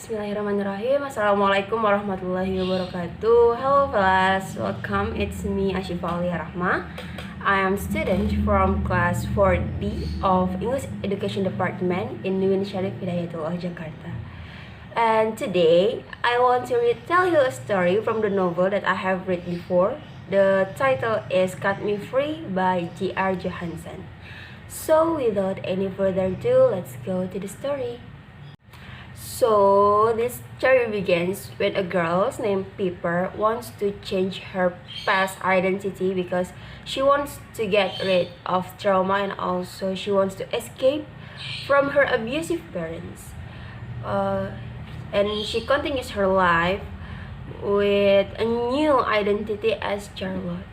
Bismillahirrahmanirrahim. Assalamualaikum warahmatullahi wabarakatuh. Hello class, welcome. It's me Asy Syifa Aulia Rahmah. I am student from class 4D of English Education Department in Nuwin Syarif Hidayatullah, Jakarta. And today I want to tell you a story from the novel that I have read before. The title is Cut Me Free by J.R Johansson. So without any further ado, let's go to the story. So this story begins when a girl named Pepper wants to change her past identity because she wants to get rid of trauma and also she wants to escape from her abusive parents. And she continues her life with a new identity as Charlotte.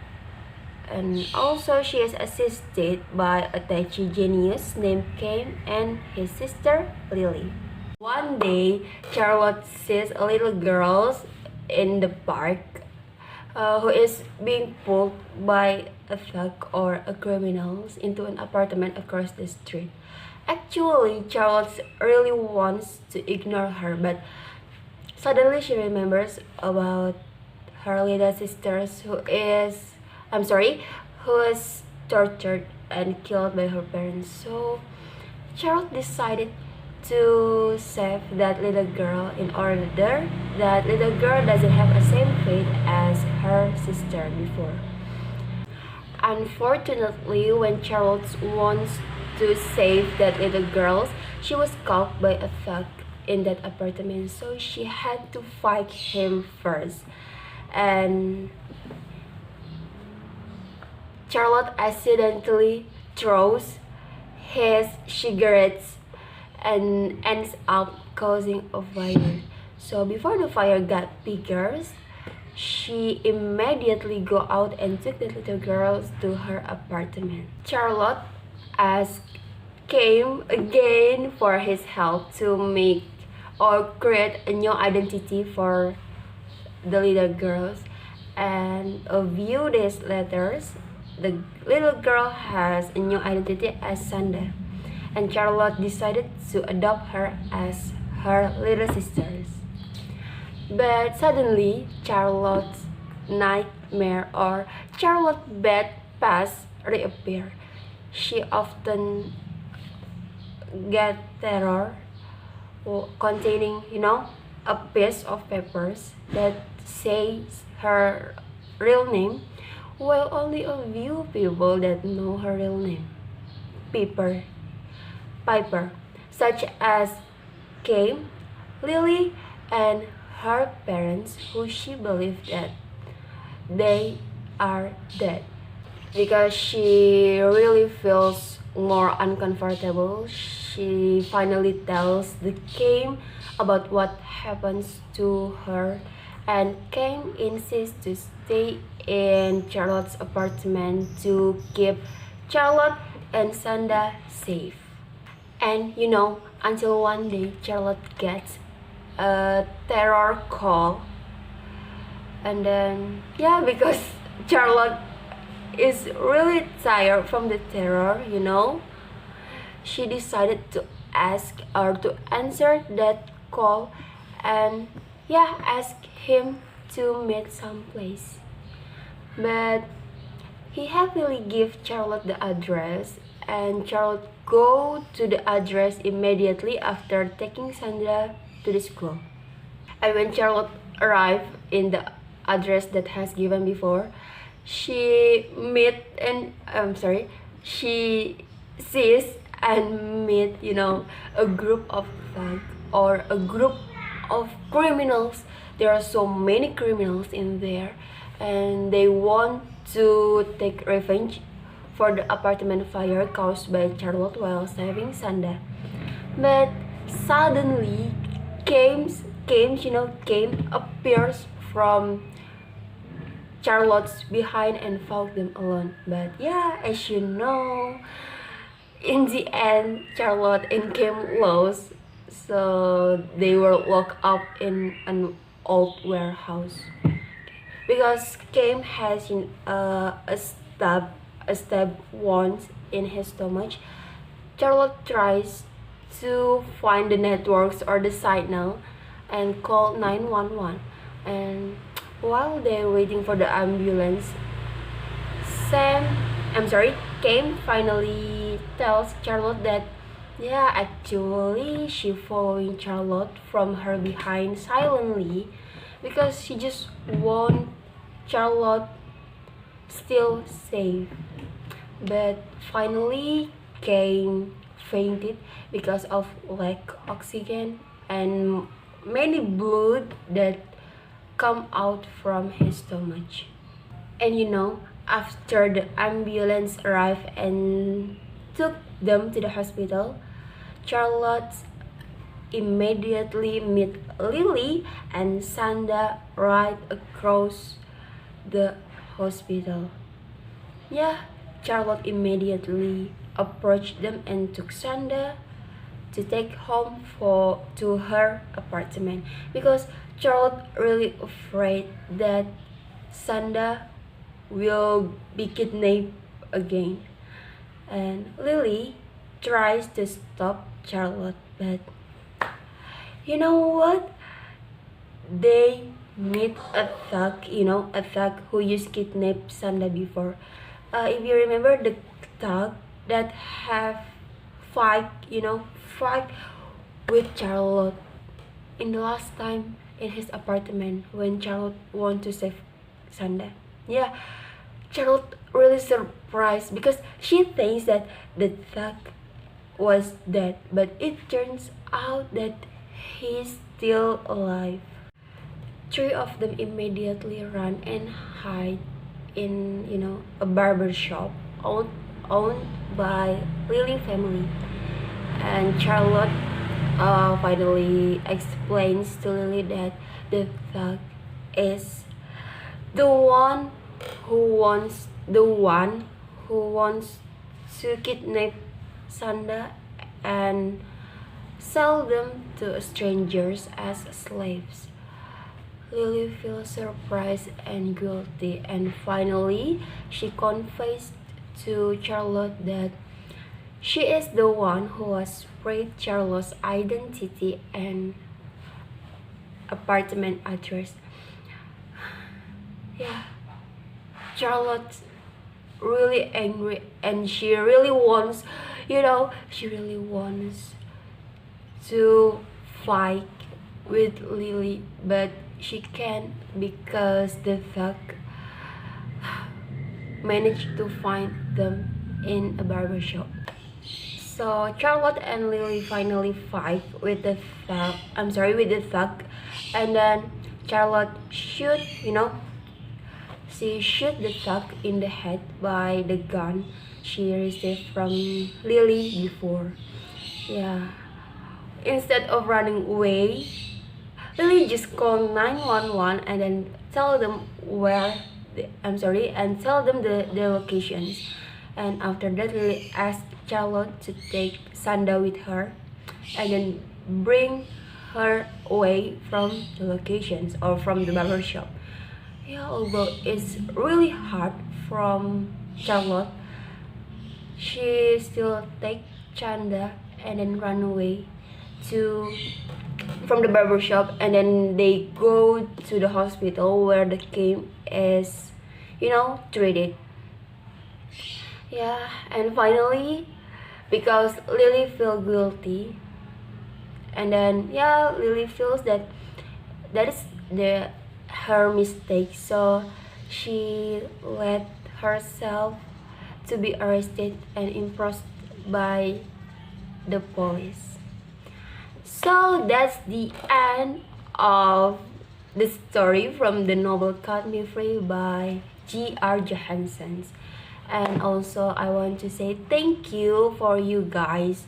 And also she is assisted by a touchy genius named Cain and his sister Lily. One day, Charlotte sees a little girl in the park who is being pulled by a thug or a criminal into an apartment across the street. Actually, Charlotte really wants to ignore her, but suddenly she remembers about her little sister who is tortured and killed by her parents. So Charlotte decided to save that little girl in order that little girl doesn't have the same fate as her sister before. Unfortunately, when Charlotte wants to save that little girl, she was caught by a thug in that apartment, so she had to fight him first. And Charlotte accidentally throws his cigarettes and ends up causing a fire. So before the fire got bigger, she immediately go out and took the little girl to her apartment. Charlotte asked Cain again for his help to make or create a new identity for the little girls. And a few days later, the little girl has a new identity as Sanda. And Charlotte decided to adopt her as her little sisters. But suddenly, Charlotte's nightmare or Charlotte's bad past reappear. She often get terror containing, a piece of papers that says her real name, while only a few people that know her real name, Piper, such as Cain, Lily, and her parents, who she believed that they are dead. Because she really feels more uncomfortable, she finally tells the Cain about what happens to her, and Cain insists to stay in Charlotte's apartment to keep Charlotte and Sanda safe. And until one day Charlotte gets a terror call, and then because Charlotte is really tired from the terror, she decided to ask or to answer that call and ask him to meet someplace. But he happily give Charlotte the address, and Charlotte go to the address immediately after taking Sandra to the school. And when Charlotte arrived in the address that has given before, she sees and meet a group of thugs or a group of criminals. There are so many criminals in there, and they want to take revenge for the apartment fire caused by Charlotte while saving Sanda. But suddenly, Cain appears from Charlotte's behind and found them alone. But as you know, in the end, Charlotte and Cain lost, so they were locked up in an old warehouse. Because Cain has a stab wound in his stomach, Charlotte tries to find the networks or the signal and called 911. And while they're waiting for the ambulance, Kim finally tells Charlotte that yeah, actually she following Charlotte from her behind silently because she just want Charlotte still safe. But finally Kim fainted because of lack oxygen and many blood that come out from his stomach. And after the ambulance arrived and took them to the hospital, Charlotte immediately met Lily and Sanda right across the hospital. Yeah, Charlotte immediately approached them and took Sanda to take home to her apartment because Charlotte really afraid that Sanda will be kidnapped again. And Lily tries to stop Charlotte, but you know what? They meet a thug who used kidnap Sanda before. If you remember the thug that have fight with Charlotte in the last time in his apartment when Charlotte want to save Sanda. Yeah, Charlotte really surprised because she thinks that the thug was dead, but it turns out that he's still alive. Three of them immediately run and hide in a barber shop owned by Lily family. And Charlotte finally explains to Lily that the thug is the one who wants to kidnap Sanda and sell them to strangers as slaves. Lily feels surprised and guilty, and finally she confessed to Charlotte that she is the one who has spread Charlotte's identity and apartment address. Yeah, Charlotte really angry and she really wants to fight with Lily, but she can't because the thug managed to find them in a barber shop. So Charlotte and Lily finally fight with the thug, and then Charlotte she shoot the thug in the head by the gun she received from Lily before. Yeah. Instead of running away, Lily just call 911 and then tell them the locations. And after that, Lily asked Charlotte to take Sanda with her and then bring her away from the locations or from the barber shop. Yeah, although it's really hard from Charlotte, she still take Chanda and then run away from the barber shop, and then they go to the hospital where the Kim is treated. Yeah, and finally, because Lily feel guilty, and then Lily feels that is her mistake, so she let herself to be arrested and imprisoned by the police. So that's the end of the story from the novel Cut Me Free by J.R Johansson. And also I want to say thank you for you guys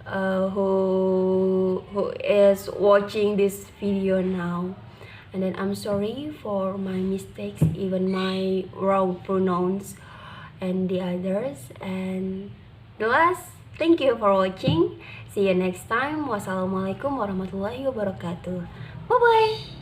who is watching this video now. And then I'm sorry for my mistakes, even my wrong pronouns and the others. And the last, thank you for watching. See you next time. Wassalamualaikum warahmatullahi wabarakatuh. Bye bye.